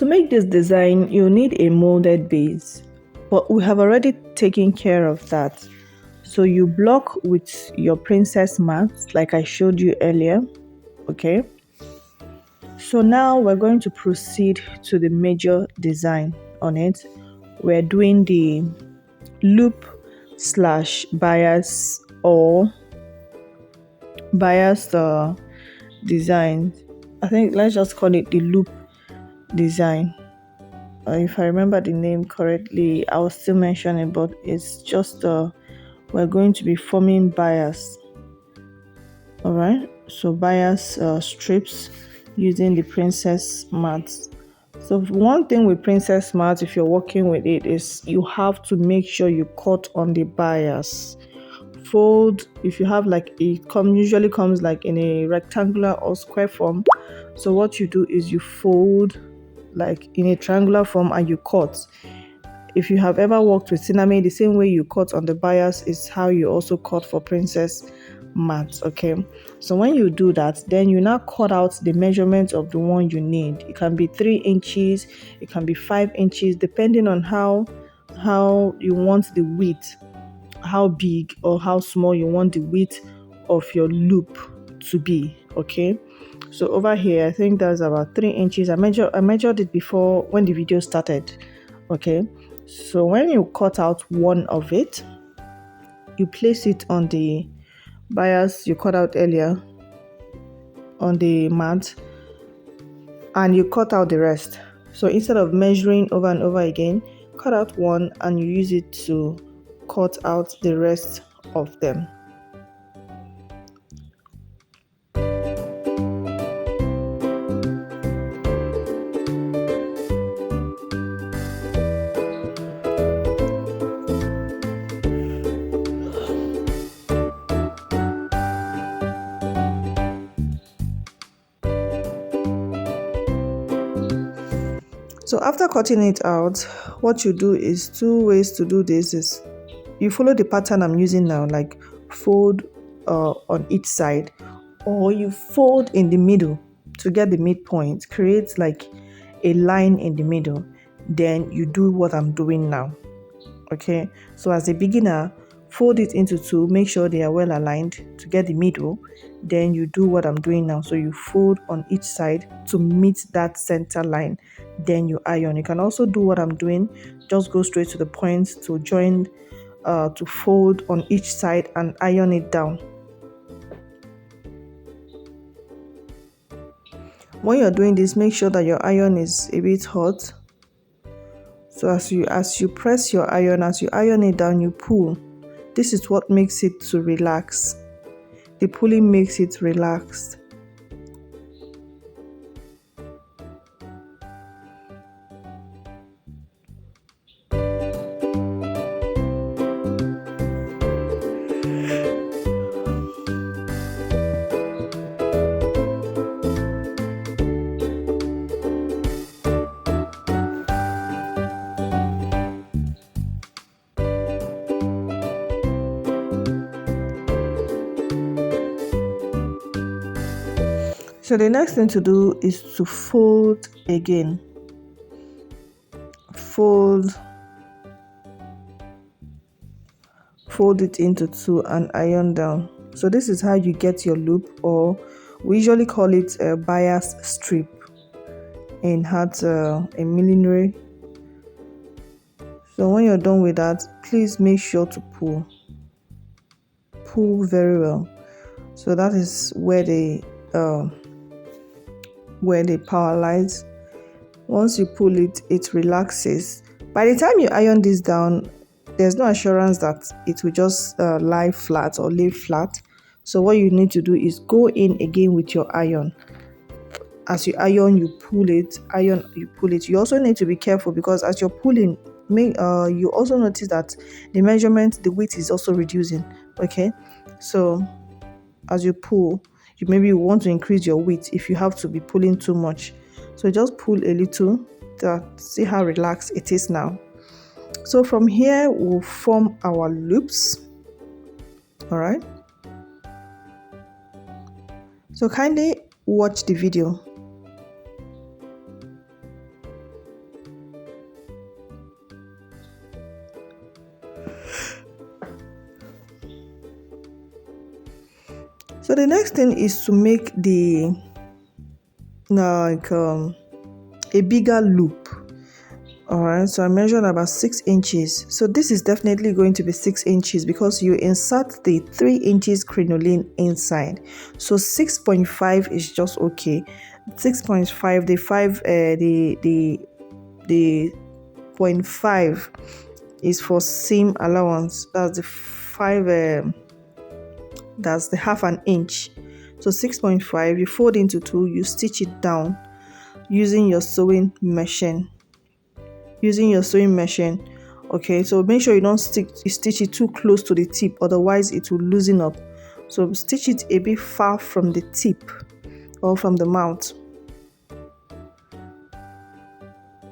to make this design, you need a molded base, but we have already taken care of that. So you block with your princess mat like I showed you earlier. Okay, so now we're going to proceed to the major design on it. We're doing the loop slash bias or bias design. I think let's just call it the loop design. If I remember the name correctly, I'll still mention it, but it's just we're going to be forming bias. All right, so bias strips using the princess mats. So one thing with princess mats, if you're working with it, is you have to make sure you cut on the bias. Fold, if you have like usually comes like in a rectangular or square form. So what you do is you fold like in a triangular form and you cut. If you have ever worked with cinnamon, the same way you cut on the bias is how you also cut for princess mat. Okay, so when you do that, then you now cut out the measurement of the one you need. It can be 3 inches, it can be 5 inches, depending on how you want the width, how big or how small you want the width of your loop to be. Okay, so over here I think that's about 3 inches. I measured it before when the video started. Okay, so when you cut out one of it, you place it on the bias you cut out earlier on the mat and you cut out the rest. So instead of measuring over and over again, cut out one and you use it to cut out the rest of them. So after cutting it out, what you do is 2 ways to do this. Is you follow the pattern I'm using now, like fold on each side, or you fold in the middle to get the midpoint, create like a line in the middle. Then you do what I'm doing now. Okay, so as a beginner, fold it into 2, make sure they are well aligned to get the middle. Then you do what I'm doing now. So you fold on each side to meet that center line, then you iron. You can also do what I'm doing, just go straight to the point to join, to fold on each side and iron it down. When you're doing this, make sure that your iron is a bit hot. So as you press your iron, as you iron it down, you pull. This is what makes it to relax. The pulling makes it relaxed. So the next thing to do is to fold again. Fold it into 2 and iron down. So this is how you get your loop, or we usually call it a bias strip in a millinery. So when you're done with that, please make sure to pull very well. So that is where the power lies. Once you pull it, it relaxes. By the time you iron this down, there's no assurance that it will just lie flat or lay flat. So what you need to do is go in again with your iron. As you iron, you pull it. Iron, you pull it. You also need to be careful, because as you're pulling, you also notice that the measurement, the width is also reducing. Okay, so as you pull, you maybe want to increase your width if you have to be pulling too much. So just pull a little to see how relaxed it is now. So from here, we'll form our loops. All right. So kindly watch the video. So the next thing is to make the like a bigger loop. All right, so I measured about 6 inches. So this is definitely going to be 6 inches because you insert the 3 inches crinoline inside. So 6.5 is just okay. 6.5, the five, the 0.5 is for seam allowance. That's the five. That's the half an inch. So 6.5, you fold into two, you stitch it down using your sewing machine. Okay, so make sure you don't stitch it too close to the tip, otherwise it will loosen up. So stitch it a bit far from the tip or from the mouth.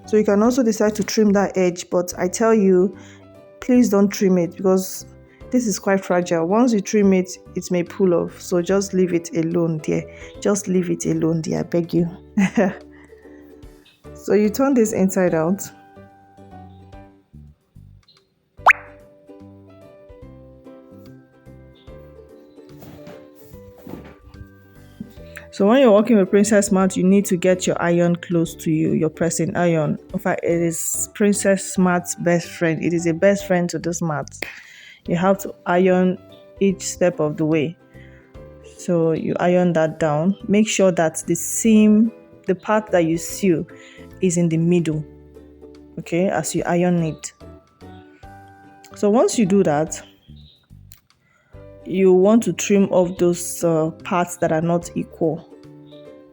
So you can also decide to trim that edge, but I tell you, please don't trim it because this is quite fragile. Once you trim it, it may pull off. So just leave it alone there. I beg you. So you turn this inside out. So when you're working with Princess Smart, you need to get your iron close to you, your pressing iron. In fact, it is Princess Smart's best friend. It is a best friend to the Smart. You have to iron each step of the way. So you iron that down. Make sure that the seam, the part that you sew, is in the middle. Okay, as you iron it. So once you do that, you want to trim off those parts that are not equal.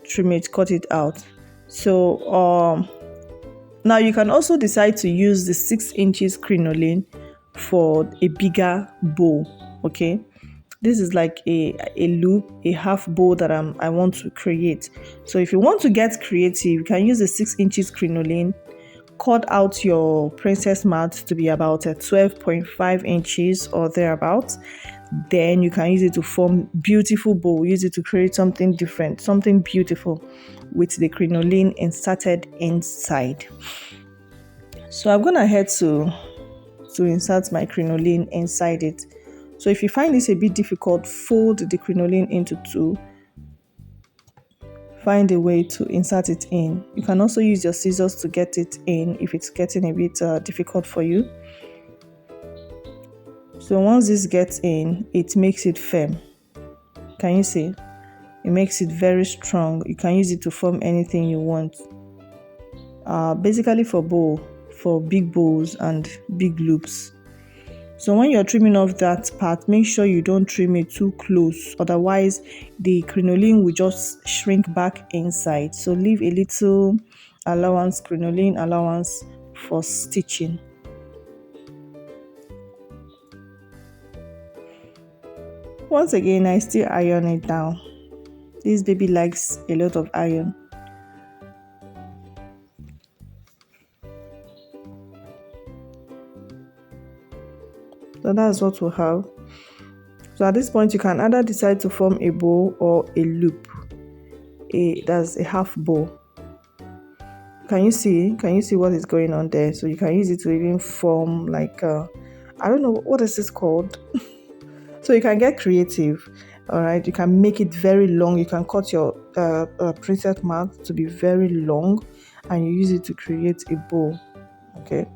Trim it, cut it out. So now you can also decide to use the 6 inches crinoline for a bigger bow. Okay, this is like a loop, a half bow that I want to create. So if you want to get creative, you can use the 6 inches crinoline, cut out your princess mat to be about 12.5 inches or thereabouts. Then you can use it to form beautiful bow. Use it to create something different, something beautiful with the crinoline inserted inside. So I'm gonna head to insert my crinoline inside it. So if you find this a bit difficult, fold the crinoline into two. Find a way to insert it in. You can also use your scissors to get it in if it's getting a bit difficult for you. So once this gets in, it makes it firm. Can you see? It makes it very strong. You can use it to form anything you want. Basically for big bows and big loops. So when you're trimming off that part, make sure you don't trim it too close. Otherwise, the crinoline will just shrink back inside. So leave a little crinoline allowance for stitching. Once again, I still iron it down. This baby likes a lot of iron. So that's what we'll have. So at this point, you can either decide to form a bow or a loop. That's a half bow. Can you see what is going on there? So you can use it to even form like I don't know what is this called. So you can get creative. All right, you can make it very long. You can cut your princess mat to be very long, and you use it to create a bow. Okay.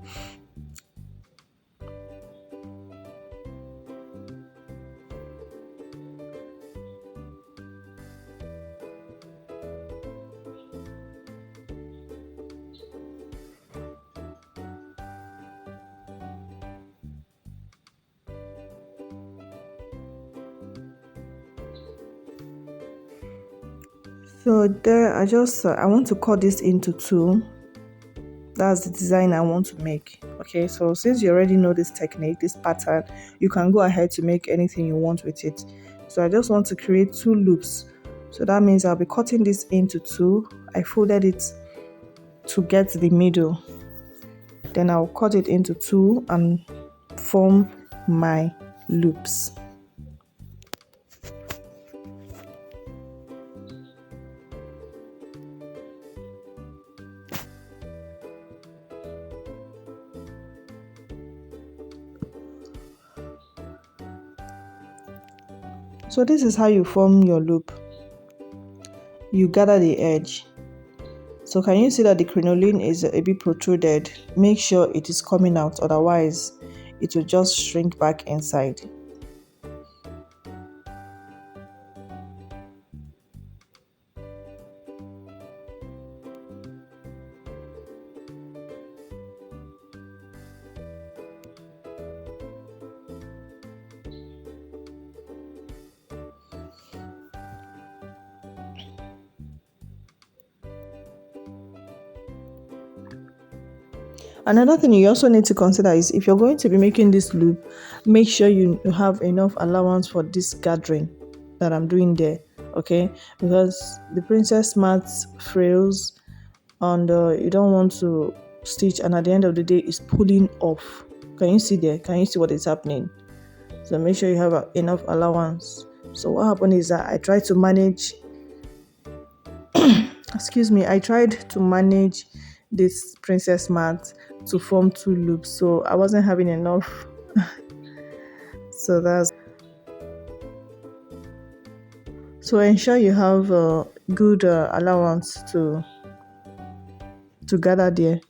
So there, I want to cut this into two. That's the design I want to make. Okay, so since you already know this technique, this pattern, you can go ahead to make anything you want with it. So I just want to create two loops. So that means I'll be cutting this into two. I folded it to get the middle. Then I'll cut it into two and form my loops. So this is how you form your loop. You gather the edge. So can you see that the crinoline is a bit protruded? Make sure it is coming out, otherwise it will just shrink back inside. Another thing you also need to consider is if you're going to be making this loop, make sure you have enough allowance for this gathering that I'm doing there, okay? Because the princess mats frails and you don't want to stitch, and at the end of the day it's pulling off. Can you see there? Can you see what is happening? So make sure you have enough allowance. So what happened is that I tried to manage I tried to manage this princess mat to form two loops, so I wasn't having enough. So that's so ensure you have a good allowance to gather there.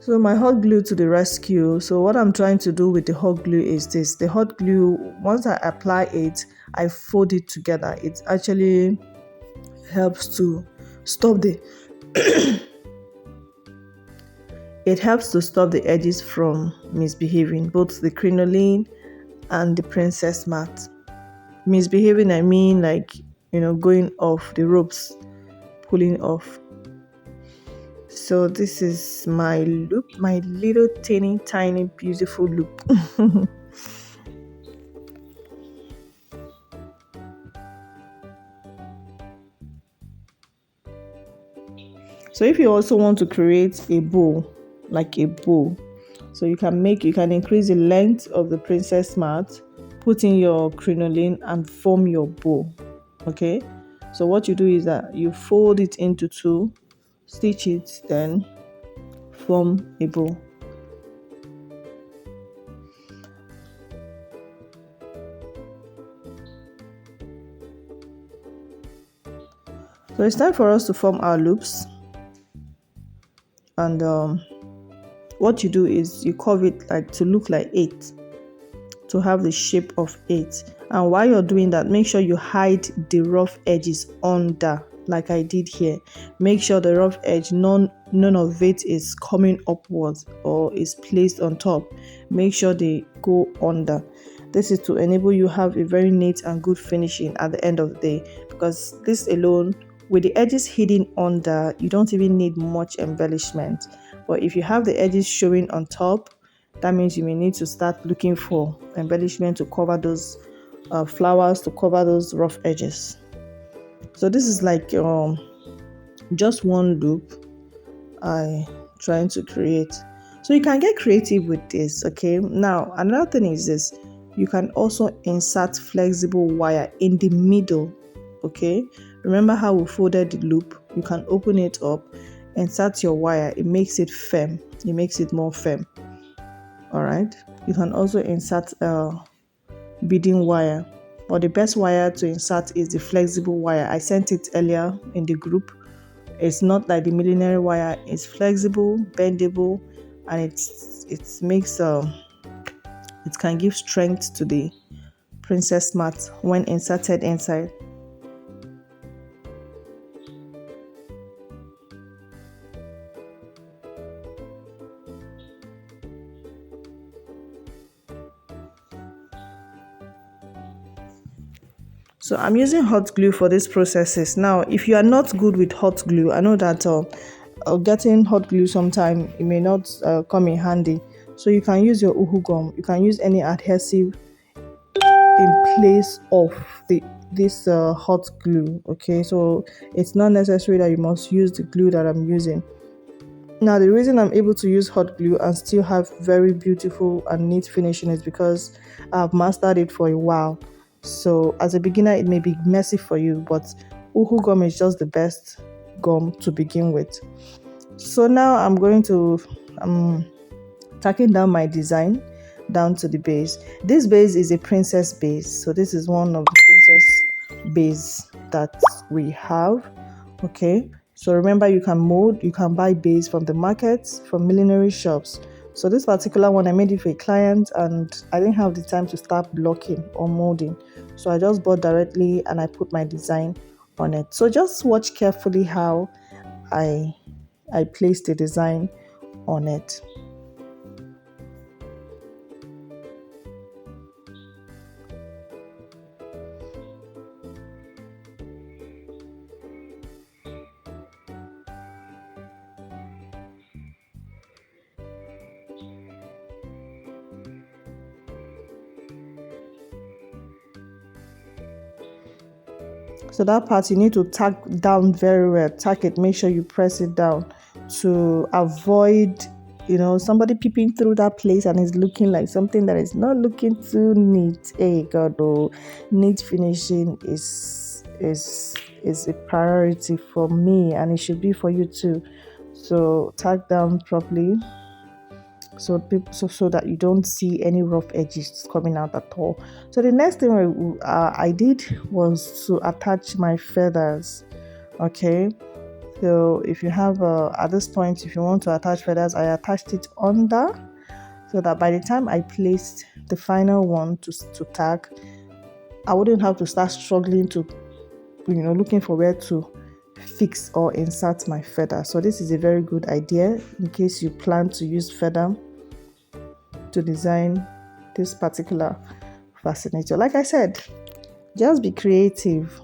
So my hot glue to the rescue. So what I'm trying to do with the hot glue is this. The hot glue, once I apply it, I fold it together. It actually helps to stop the it helps to stop the edges from misbehaving, both the crinoline and the princess mat. Misbehaving, I mean like, going off the ropes, pulling off. So this is my loop, my little teeny tiny beautiful loop. So if you also want to create a bow, like a bow, so you can increase the length of the princess mat, put in your crinoline and form your bow. Okay, so what you do is that you fold it into two, stitch it, then form a bow. So it's time for us to form our loops, and what you do is you curve it like to look like 8, to have the shape of 8. And while you're doing that, make sure you hide the rough edges under, like I did here. Make sure the rough edge, none of it is coming upwards or is placed on top. Make sure they go under. This is to enable you have a very neat and good finishing at the end of the day, because this alone, with the edges hidden under, you don't even need much embellishment. But if you have the edges showing on top, that means you may need to start looking for embellishment to cover those flowers, to cover those rough edges. So this is like just one loop I trying to create. So you can get creative with this. Okay, now another thing is this: you can also insert flexible wire in the middle. Okay, remember how we folded the loop? You can open it up, insert your wire. It makes it firm. It makes it more firm. All right, you can also insert beading wire, but the best wire to insert is the flexible wire. I sent it earlier in the group. It's not like the millinery wire. It's flexible, bendable, and it makes it can give strength to the princess mat when inserted inside. So I'm using hot glue for these processes. Now, if you are not good with hot glue, I know that getting hot glue sometime it may not come in handy. So you can use your uhu gum. You can use any adhesive in place of this hot glue. Okay, so it's not necessary that you must use the glue that I'm using. Now, the reason I'm able to use hot glue and still have very beautiful and neat finishing is because I've mastered it for a while. So as a beginner, it may be messy for you, but uhu gum is just the best gum to begin with. So now I'm going to tacking down my design down to the base. This base is a princess base, so this is one of the princess base that we have. Okay, so remember, you can mold, you can buy base from the markets, from millinery shops. So this particular one I made it for a client, and I didn't have the time to start blocking or molding, so I just bought directly and I put my design on it. So just watch carefully how I place the design on it. So that part you need to tack down very well. Tack it, make sure you press it down to avoid, somebody peeping through that place and it's looking like something that is not looking too neat. Hey God, oh, neat finishing is a priority for me, and it should be for you too. So tack down properly, so that you don't see any rough edges coming out at all. So the next thing I did was to attach my feathers. Okay, so if you have at this point, if you want to attach feathers, I attached it under, so that by the time I placed the final one to tack, I wouldn't have to start struggling to looking for where to fix or insert my feather. So this is a very good idea in case you plan to use feather to design this particular fascinator. Like I said, just be creative.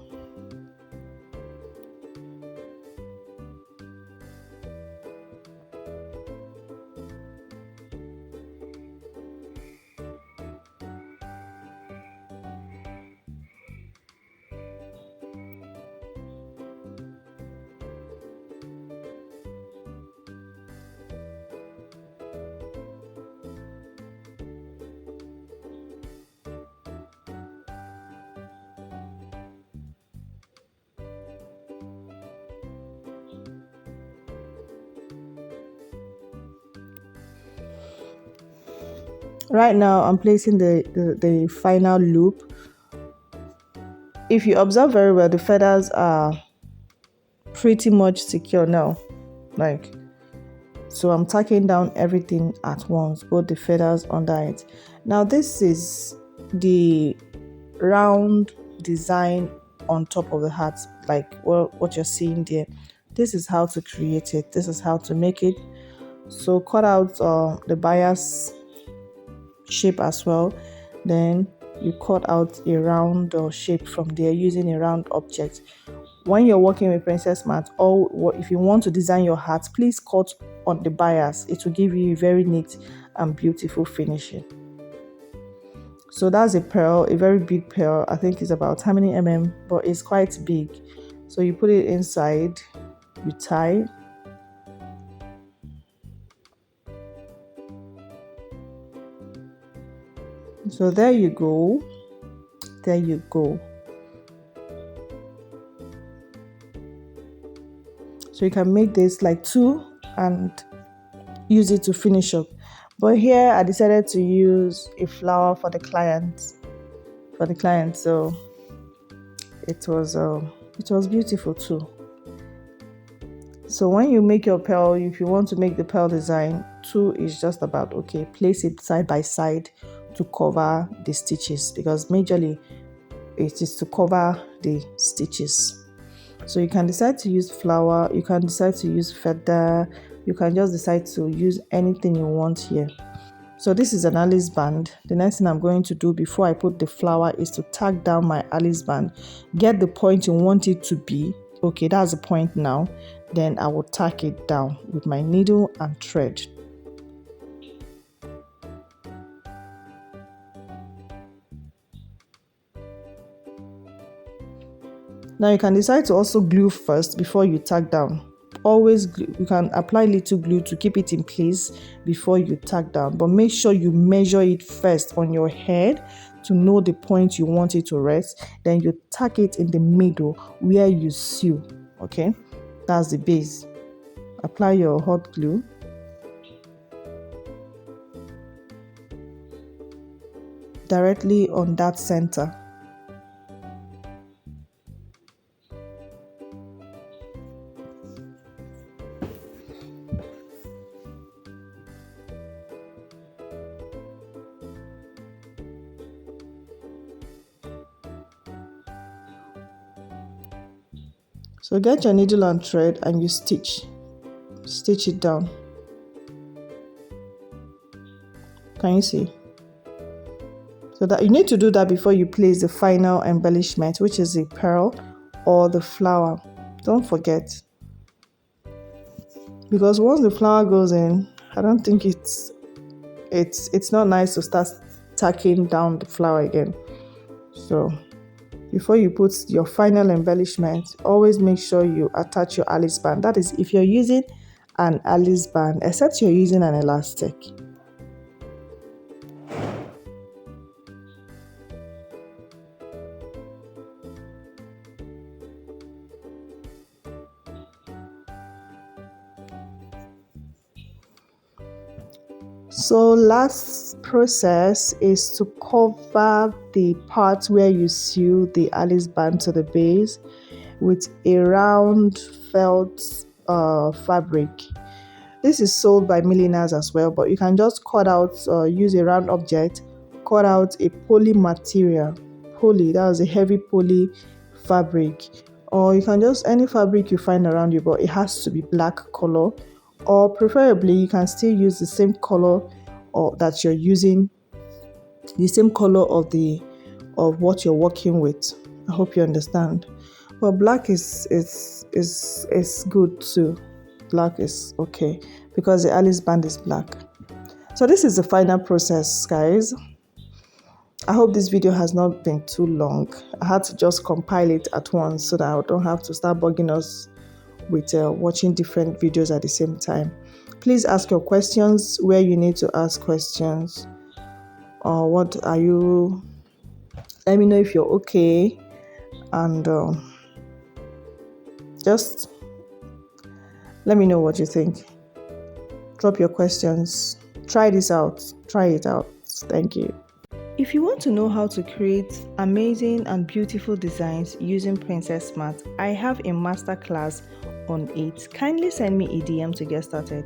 Right now I'm placing the final loop. If you observe very well, the feathers are pretty much secure now, like, so I'm tacking down everything at once, both the feathers under it. Now this is the round design on top of the hat, like what you're seeing there. This is how to create it, this is how to make it. So cut out the bias shape as well, then you cut out a round shape from there using a round object. When you're working with princess mat, or if you want to design your hat, please cut on the bias. It will give you a very neat and beautiful finishing. So that's a pearl, a very big pearl. I think it's about how many but it's quite big. So you put it inside, you tie. So there you go. There you go. So you can make this like two and use it to finish up. But here I decided to use a flower for the client. So it was beautiful too. So when you make your pearl, if you want to make the pearl design, two is just about, okay, place it side by side to cover the stitches, because majorly it is to cover the stitches. So you can decide to use flower, you can decide to use feather, you can just decide to use anything you want here. So this is an Alice band. The next thing I'm going to do before I put the flower is to tack down my Alice band. Get the point you want it to be. Okay, that's the point now. Then I will tack it down with my needle and thread. Now you can decide to also glue first before you tack down. Always glue. You can apply little glue to keep it in place before you tack down, but make sure you measure it first on your head to know the point you want it to rest. Then you tack it in the middle where you sew. Okay, that's the base. apply your hot glue. Directly on that center. So get your needle and thread and you stitch it down. Can you see? So that you need to do that before you place the final embellishment, which is the pearl or the flower. Don't forget, because once the flower goes in, I don't think it's not nice to start tacking down the flower again. So before you put your final embellishment, always make sure you attach your Alice band. That is, if you're using an Alice band, except you're using an elastic. So last process is to cover the part where you sew the Alice band to the base with a round felt fabric. This is sold by milliners as well, but you can just cut out, use a round object, cut out a poly material. Poly, that was a heavy poly fabric, or you can just any fabric you find around you, but it has to be black color, or preferably you can still use the same color or that you're using, the same color of what you're working with. I hope you understand. But black is good too. Black is okay because the Alice band is black. So this is the final process, guys. I hope this video has not been too long. I had to just compile it at once so that I don't have to start bugging us with watching different videos at the same time. Please ask your questions where you need to ask questions, or what are you, let me know if you're okay, and just let me know what you think. Drop your questions. Try this out. Try it out. Thank you. If you want to know how to create amazing and beautiful designs using Princess Smart, I have a masterclass on it. Kindly send me a DM to get started.